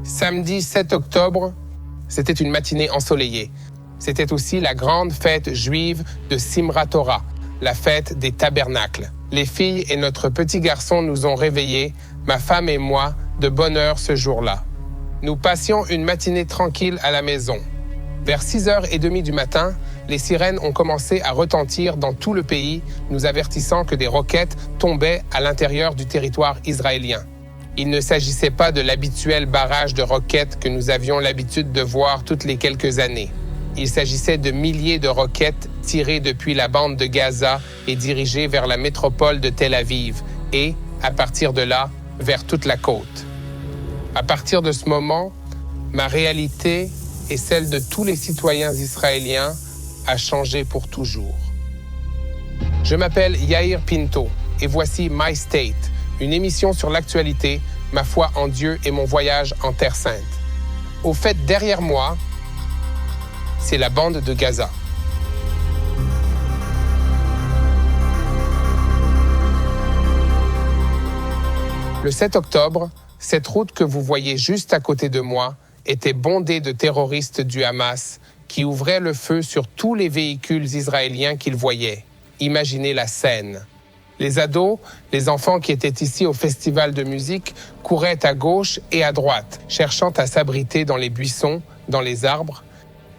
Samedi 7 octobre, c'était une matinée ensoleillée. C'était aussi la grande fête juive de Simrat Torah, la fête des tabernacles. Les filles et notre petit garçon nous ont réveillés, ma femme et moi, de bonne heure ce jour-là. Nous passions une matinée tranquille à la maison. Vers 6h30 du matin, les sirènes ont commencé à retentir dans tout le pays, nous avertissant que des roquettes tombaient à l'intérieur du territoire israélien. Il ne s'agissait pas de l'habituel barrage de roquettes que nous avions l'habitude de voir toutes les quelques années. Il s'agissait de milliers de roquettes tirées depuis la bande de Gaza et dirigées vers la métropole de Tel Aviv et, à partir de là, vers toute la côte. À partir de ce moment, ma réalité et celle de tous les citoyens israéliens a changé pour toujours. Je m'appelle Yair Pinto et voici My State, une émission sur l'actualité, ma foi en Dieu et mon voyage en Terre Sainte. Au fait, derrière moi, c'est la bande de Gaza. Le 7 octobre, cette route que vous voyez juste à côté de moi était bondée de terroristes du Hamas qui ouvraient le feu sur tous les véhicules israéliens qu'ils voyaient. Imaginez la scène. Les ados, les enfants qui étaient ici au festival de musique, couraient à gauche et à droite, cherchant à s'abriter dans les buissons, dans les arbres,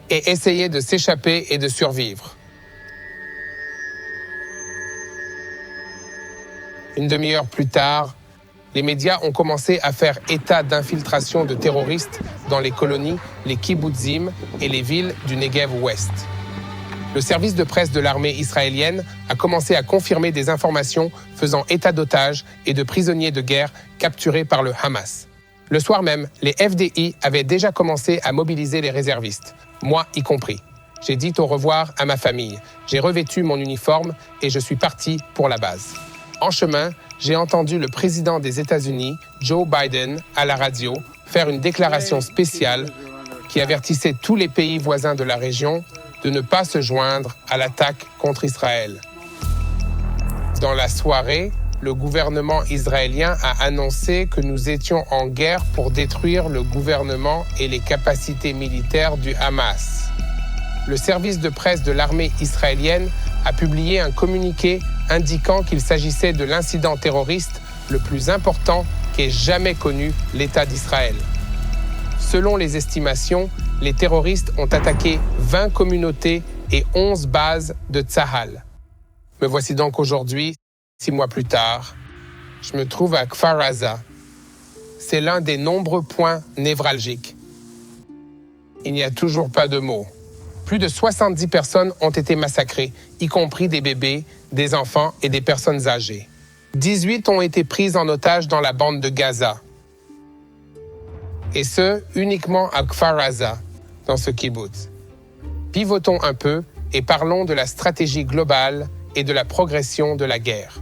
et essayaient de s'échapper et de survivre. Une demi-heure plus tard, les médias ont commencé à faire état d'infiltration de terroristes dans les colonies, les kibbutzim et les villes du Negev ouest. Le service de presse de l'armée israélienne a commencé à confirmer des informations faisant état d'otages et de prisonniers de guerre capturés par le Hamas. Le soir même, les FDI avaient déjà commencé à mobiliser les réservistes, moi y compris. J'ai dit au revoir à ma famille, j'ai revêtu mon uniforme et je suis parti pour la base. En chemin, j'ai entendu le président des États-Unis, Joe Biden, à la radio, faire une déclaration spéciale qui avertissait tous les pays voisins de la région de ne pas se joindre à l'attaque contre Israël. Dans la soirée, le gouvernement israélien a annoncé que nous étions en guerre pour détruire le gouvernement et les capacités militaires du Hamas. Le service de presse de l'armée israélienne a publié un communiqué indiquant qu'il s'agissait de l'incident terroriste le plus important qu'ait jamais connu l'État d'Israël. Selon les estimations, les terroristes ont attaqué 20 communautés et 11 bases de Tsahal. Me voici donc aujourd'hui, 6 mois plus tard. Je me trouve à Kfar Aza. C'est l'un des nombreux points névralgiques. Il n'y a toujours pas de mots. Plus de 70 personnes ont été massacrées, y compris des bébés, des enfants et des personnes âgées. 18 ont été prises en otage dans la bande de Gaza. Et ce, uniquement à Kfar Aza, dans ce kibbutz. Pivotons un peu et parlons de la stratégie globale et de la progression de la guerre.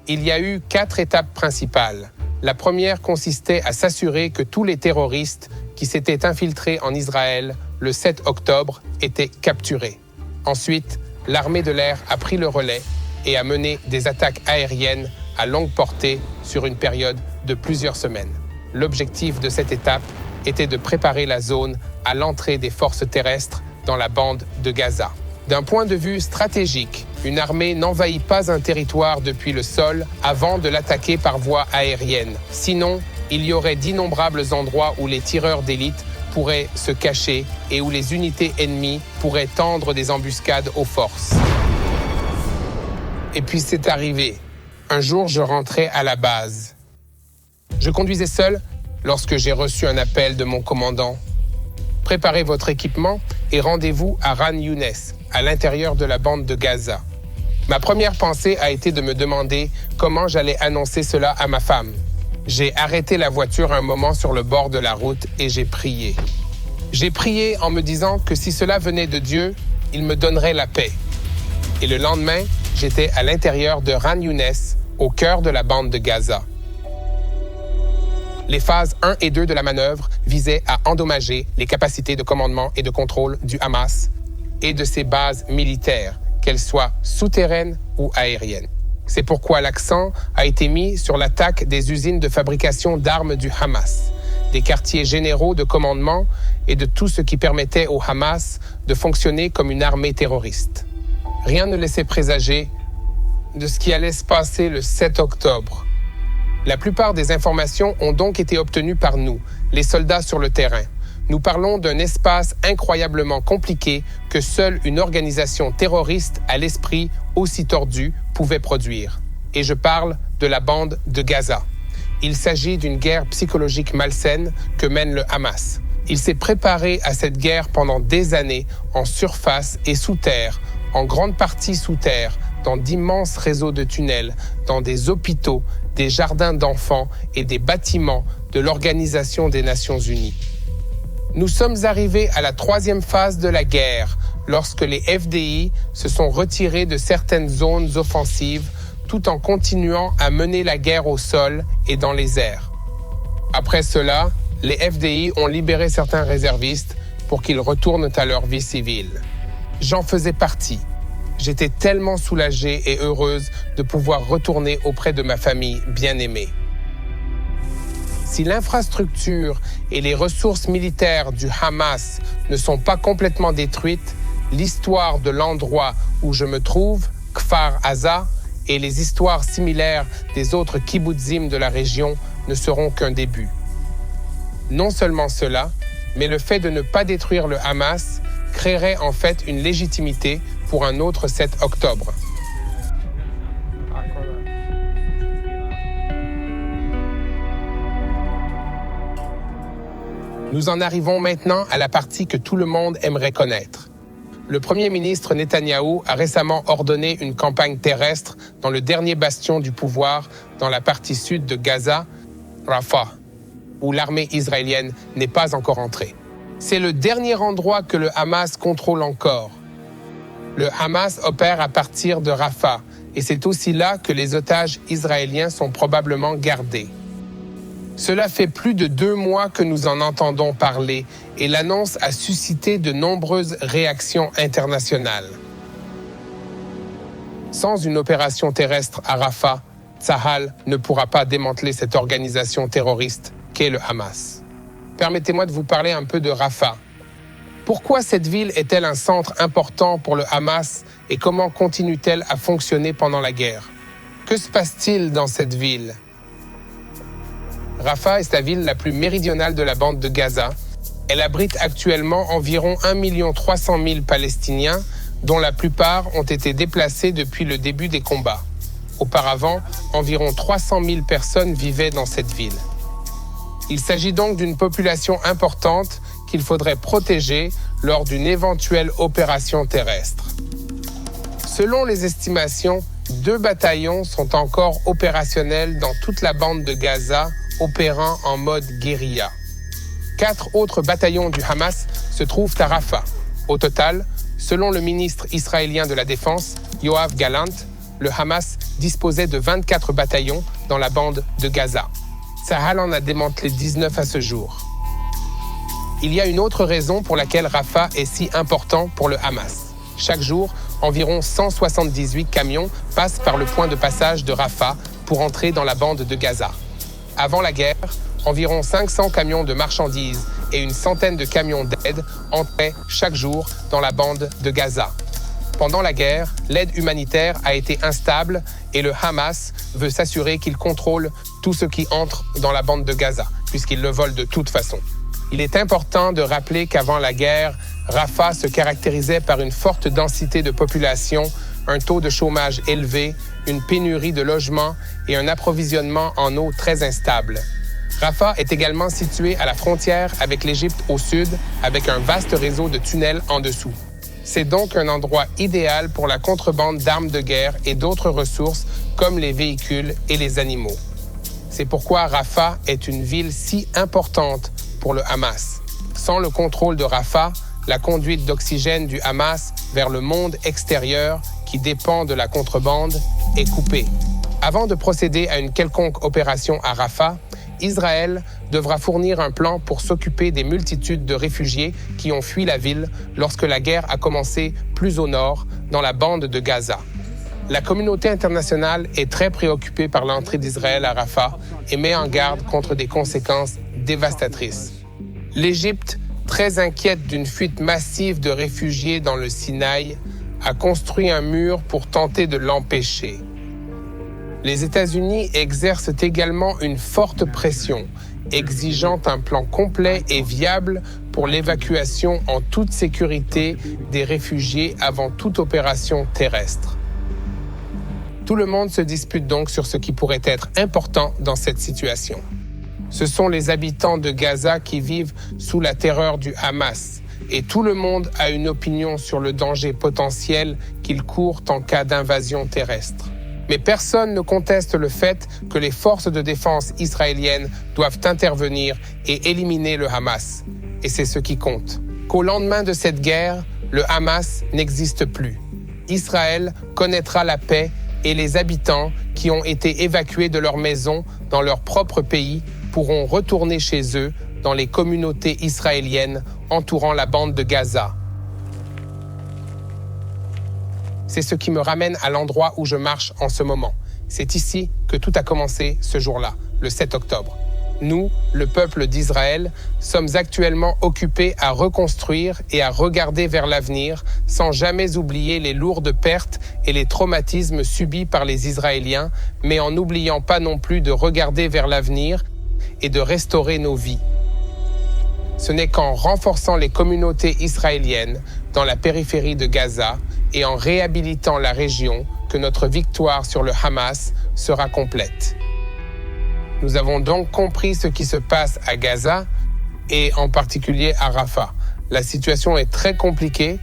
Il y a eu 4 étapes principales. La première consistait à s'assurer que tous les terroristes qui s'étaient infiltrés en Israël le 7 octobre étaient capturés. Ensuite, l'armée de l'air a pris le relais et a mené des attaques aériennes à longue portée sur une période de plusieurs semaines. L'objectif de cette étape était de préparer la zone à l'entrée des forces terrestres dans la bande de Gaza. D'un point de vue stratégique, une armée n'envahit pas un territoire depuis le sol avant de l'attaquer par voie aérienne. Sinon, il y aurait d'innombrables endroits où les tireurs d'élite pourraient se cacher et où les unités ennemies pourraient tendre des embuscades aux forces. Et puis c'est arrivé. Un jour, je rentrais à la base. Je conduisais seul lorsque j'ai reçu un appel de mon commandant. Préparez votre équipement et rendez-vous à Ran Younes, à l'intérieur de la bande de Gaza. Ma première pensée a été de me demander comment j'allais annoncer cela à ma femme. J'ai arrêté la voiture un moment sur le bord de la route et j'ai prié. J'ai prié en me disant que si cela venait de Dieu, il me donnerait la paix. Et le lendemain, j'étais à l'intérieur de Ran Younes, au cœur de la bande de Gaza. Les phases 1 et 2 de la manœuvre visaient à endommager les capacités de commandement et de contrôle du Hamas et de ses bases militaires, qu'elles soient souterraines ou aériennes. C'est pourquoi l'accent a été mis sur l'attaque des usines de fabrication d'armes du Hamas. des quartiers généraux de commandement et de tout ce qui permettait au Hamas de fonctionner comme une armée terroriste. Rien ne laissait présager de ce qui allait se passer le 7 octobre. La plupart des informations ont donc été obtenues par nous, les soldats sur le terrain. Nous parlons d'un espace incroyablement compliqué que seule une organisation terroriste à l'esprit aussi tordu pouvait produire. Et je parle de la bande de Gaza. Il s'agit d'une guerre psychologique malsaine que mène le Hamas. Il s'est préparé à cette guerre pendant des années en surface et sous terre, en grande partie sous terre, dans d'immenses réseaux de tunnels, dans des hôpitaux, des jardins d'enfants et des bâtiments de l'Organisation des Nations Unies. Nous sommes arrivés à la 3e phase de la guerre, lorsque les FDI se sont retirés de certaines zones offensives tout en continuant à mener la guerre au sol et dans les airs. Après cela, les FDI ont libéré certains réservistes pour qu'ils retournent à leur vie civile. J'en faisais partie. J'étais tellement soulagée et heureuse de pouvoir retourner auprès de ma famille bien-aimée. Si l'infrastructure et les ressources militaires du Hamas ne sont pas complètement détruites, l'histoire de l'endroit où je me trouve, Kfar Aza, et les histoires similaires des autres kibbutzim de la région ne seront qu'un début. Non seulement cela, mais le fait de ne pas détruire le Hamas créerait en fait une légitimité pour un autre 7 octobre. Nous en arrivons maintenant à la partie que tout le monde aimerait connaître. Le Premier ministre Netanyahou a récemment ordonné une campagne terrestre dans le dernier bastion du pouvoir dans la partie sud de Gaza, Rafah, où l'armée israélienne n'est pas encore entrée. C'est le dernier endroit que le Hamas contrôle encore. Le Hamas opère à partir de Rafah, et c'est aussi là que les otages israéliens sont probablement gardés. Cela fait plus de 2 mois que nous en entendons parler et l'annonce a suscité de nombreuses réactions internationales. Sans une opération terrestre à Rafah, Tsahal ne pourra pas démanteler cette organisation terroriste qu'est le Hamas. Permettez-moi de vous parler un peu de Rafah. Pourquoi cette ville est-elle un centre important pour le Hamas et comment continue-t-elle à fonctionner pendant la guerre? Que se passe-t-il dans cette ville? Rafah est la ville la plus méridionale de la bande de Gaza. Elle abrite actuellement environ 1 300 000 Palestiniens, dont la plupart ont été déplacés depuis le début des combats. Auparavant, environ 300 000 personnes vivaient dans cette ville. Il s'agit donc d'une population importante qu'il faudrait protéger lors d'une éventuelle opération terrestre. Selon les estimations, 2 bataillons sont encore opérationnels dans toute la bande de Gaza, opérant en mode guérilla. 4 autres bataillons du Hamas se trouvent à Rafah. Au total, selon le ministre israélien de la Défense, Yoav Gallant, le Hamas disposait de 24 bataillons dans la bande de Gaza. Tsahal en a démantelé 19 à ce jour. Il y a une autre raison pour laquelle Rafah est si important pour le Hamas. Chaque jour, environ 178 camions passent par le point de passage de Rafah pour entrer dans la bande de Gaza. Avant la guerre, environ 500 camions de marchandises et une centaine de camions d'aide entraient chaque jour dans la bande de Gaza. Pendant la guerre, l'aide humanitaire a été instable et le Hamas veut s'assurer qu'il contrôle tout ce qui entre dans la bande de Gaza, puisqu'il le vole de toute façon. Il est important de rappeler qu'avant la guerre, Rafah se caractérisait par une forte densité de population, un taux de chômage élevé, une pénurie de logements et un approvisionnement en eau très instable. Rafah est également situé à la frontière avec l'Égypte au sud, avec un vaste réseau de tunnels en dessous. C'est donc un endroit idéal pour la contrebande d'armes de guerre et d'autres ressources comme les véhicules et les animaux. C'est pourquoi Rafah est une ville si importante pour le Hamas. Sans le contrôle de Rafah, la conduite d'oxygène du Hamas vers le monde extérieur, qui dépend de la contrebande, est coupée. Avant de procéder à une quelconque opération à Rafah, Israël devra fournir un plan pour s'occuper des multitudes de réfugiés qui ont fui la ville lorsque la guerre a commencé plus au nord, dans la bande de Gaza. La communauté internationale est très préoccupée par l'entrée d'Israël à Rafah et met en garde contre des conséquences dévastatrice. L'Égypte, très inquiète d'une fuite massive de réfugiés dans le Sinaï, a construit un mur pour tenter de l'empêcher. Les États-Unis exercent également une forte pression, exigeant un plan complet et viable pour l'évacuation en toute sécurité des réfugiés avant toute opération terrestre. Tout le monde se dispute donc sur ce qui pourrait être important dans cette situation. Ce sont les habitants de Gaza qui vivent sous la terreur du Hamas, et tout le monde a une opinion sur le danger potentiel qu'ils courent en cas d'invasion terrestre. Mais personne ne conteste le fait que les forces de défense israéliennes doivent intervenir et éliminer le Hamas. Et c'est ce qui compte. Qu'au lendemain de cette guerre, le Hamas n'existe plus. Israël connaîtra la paix et les habitants qui ont été évacués de leur maison dans leur propre pays pourront retourner chez eux dans les communautés israéliennes entourant la bande de Gaza. C'est ce qui me ramène à l'endroit où je marche en ce moment. C'est ici que tout a commencé ce jour-là, le 7 octobre. Nous, le peuple d'Israël, sommes actuellement occupés à reconstruire et à regarder vers l'avenir sans jamais oublier les lourdes pertes et les traumatismes subis par les Israéliens, mais en n'oubliant pas non plus de regarder vers l'avenir et de restaurer nos vies. Ce n'est qu'en renforçant les communautés israéliennes dans la périphérie de Gaza et en réhabilitant la région que notre victoire sur le Hamas sera complète. Nous avons donc compris ce qui se passe à Gaza et en particulier à Rafah. La situation est très compliquée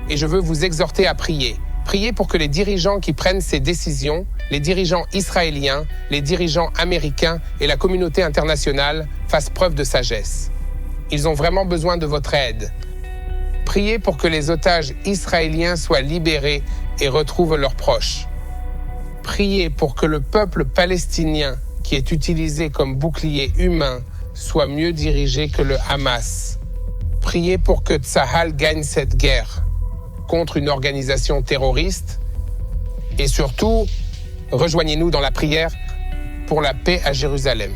et je veux vous exhorter à prier. Priez pour que les dirigeants qui prennent ces décisions, les dirigeants israéliens, les dirigeants américains et la communauté internationale fassent preuve de sagesse. Ils ont vraiment besoin de votre aide. Priez pour que les otages israéliens soient libérés et retrouvent leurs proches. Priez pour que le peuple palestinien, qui est utilisé comme bouclier humain, soit mieux dirigé que le Hamas. Priez pour que Tsahal gagne cette guerre contre une organisation terroriste. Et surtout, rejoignez-nous dans la prière pour la paix à Jérusalem.